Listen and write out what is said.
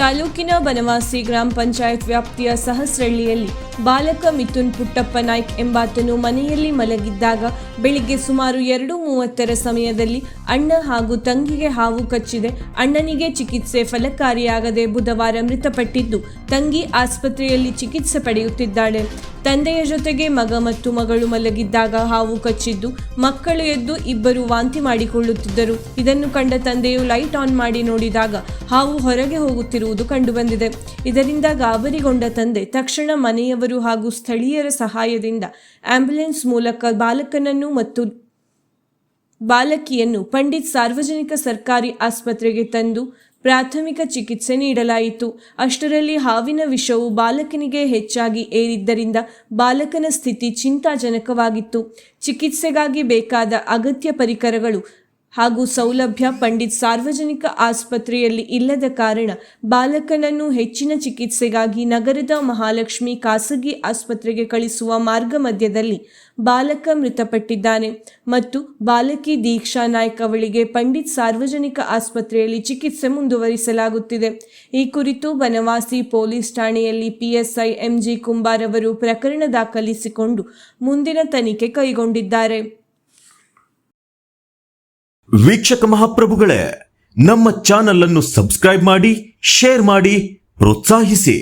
ತಾಲೂಕಿನ ಬನವಾಸಿ ಗ್ರಾಮ ಪಂಚಾಯತ್ ವ್ಯಾಪ್ತಿಯ ಸಹಸ್ರಳ್ಳಿಯಲ್ಲಿ ಬಾಲಕ ಮಿಥುನ್ ಪುಟ್ಟಪ್ಪ ನಾಯ್ಕ್ ಎಂಬಾತನು ಮನೆಯಲ್ಲಿ ಮಲಗಿದ್ದಾಗ ಬೆಳಿಗ್ಗೆ ಸುಮಾರು 2:30 ಸಮಯದಲ್ಲಿ ಅಣ್ಣ ಹಾಗೂ ತಂಗಿಗೆ ಹಾವು ಕಚ್ಚಿದೆ. ಅಣ್ಣನಿಗೆ ಚಿಕಿತ್ಸೆ ಫಲಕಾರಿಯಾಗದೆ ಬುಧವಾರ ಮೃತಪಟ್ಟಿದ್ದು, ತಂಗಿ ಆಸ್ಪತ್ರೆಯಲ್ಲಿ ಚಿಕಿತ್ಸೆ ಪಡೆಯುತ್ತಿದ್ದಾಳೆ. ತಂದೆಯ ಜೊತೆಗೆ ಮಗ ಮತ್ತು ಮಗಳು ಮಲಗಿದ್ದಾಗ ಹಾವು ಕಚ್ಚಿದ್ದು, ಮಕ್ಕಳು ಎದ್ದು ಇಬ್ಬರು ವಾಂತಿ ಮಾಡಿಕೊಳ್ಳುತ್ತಿದ್ದರು. ಇದನ್ನು ಕಂಡ ತಂದೆಯು ಲೈಟ್ ಆನ್ ಮಾಡಿ ನೋಡಿದಾಗ ಹಾವು ಹೊರಗೆ ಹೋಗುತ್ತಿರುವುದು ಕಂಡುಬಂದಿದೆ. ಇದರಿಂದ ಗಾಬರಿಗೊಂಡ ತಂದೆ ತಕ್ಷಣ ಮನೆಯವರು ಹಾಗೂ ಸ್ಥಳೀಯರ ಸಹಾಯದಿಂದ ಆಂಬ್ಯುಲೆನ್ಸ್ ಮೂಲಕ ಬಾಲಕನನ್ನು ಮತ್ತು ಬಾಲಕಿಯನ್ನು ಪಂಡಿತ್ ಸಾರ್ವಜನಿಕ ಸರ್ಕಾರಿ ಆಸ್ಪತ್ರೆಗೆ ತಂದು ಪ್ರಾಥಮಿಕ ಚಿಕಿತ್ಸೆ ನೀಡಲಾಯಿತು. ಅಷ್ಟರಲ್ಲಿ ಹಾವಿನ ವಿಷವು ಬಾಲಕನಿಗೆ ಹೆಚ್ಚಾಗಿ ಏರಿದ್ದರಿಂದ ಬಾಲಕನ ಸ್ಥಿತಿ ಚಿಂತಾಜನಕವಾಗಿತ್ತು. ಚಿಕಿತ್ಸೆಗಾಗಿ ಬೇಕಾದ ಅಗತ್ಯ ಪರಿಕರಗಳು ಹಾಗೂ ಸೌಲಭ್ಯ ಪಂಡಿತ್ ಸಾರ್ವಜನಿಕ ಆಸ್ಪತ್ರೆಯಲ್ಲಿ ಇಲ್ಲದ ಕಾರಣ ಬಾಲಕನನ್ನು ಹೆಚ್ಚಿನ ಚಿಕಿತ್ಸೆಗಾಗಿ ನಗರದ ಮಹಾಲಕ್ಷ್ಮಿ ಖಾಸಗಿ ಆಸ್ಪತ್ರೆಗೆ ಕಳಿಸುವ ಮಾರ್ಗ ಮಧ್ಯದಲ್ಲಿ ಬಾಲಕ ಮೃತಪಟ್ಟಿದ್ದಾನೆ ಮತ್ತು ಬಾಲಕಿ ದೀಕ್ಷಾ ನಾಯ್ಕ್ ಅವಳಿಗೆ ಪಂಡಿತ್ ಸಾರ್ವಜನಿಕ ಆಸ್ಪತ್ರೆಯಲ್ಲಿ ಚಿಕಿತ್ಸೆ ಮುಂದುವರಿಸಲಾಗುತ್ತಿದೆ. ಈ ಕುರಿತು ಬನವಾಸಿ ಪೊಲೀಸ್ ಠಾಣೆಯಲ್ಲಿ PSI MG ಕುಂಬಾರ್ ಅವರು ಪ್ರಕರಣ ದಾಖಲಿಸಿಕೊಂಡು ಮುಂದಿನ ತನಿಖೆ ಕೈಗೊಂಡಿದ್ದಾರೆ. ವೀಕ್ಷಕ ಮಹಾಪ್ರಭುಗಳೇ, ನಮ್ಮ ಚಾನಲ್ ಅನ್ನು ಸಬ್ಸ್ಕ್ರೈಬ್ ಮಾಡಿ, ಶೇರ್ ಮಾಡಿ, ಪ್ರೋತ್ಸಾಹಿಸಿ.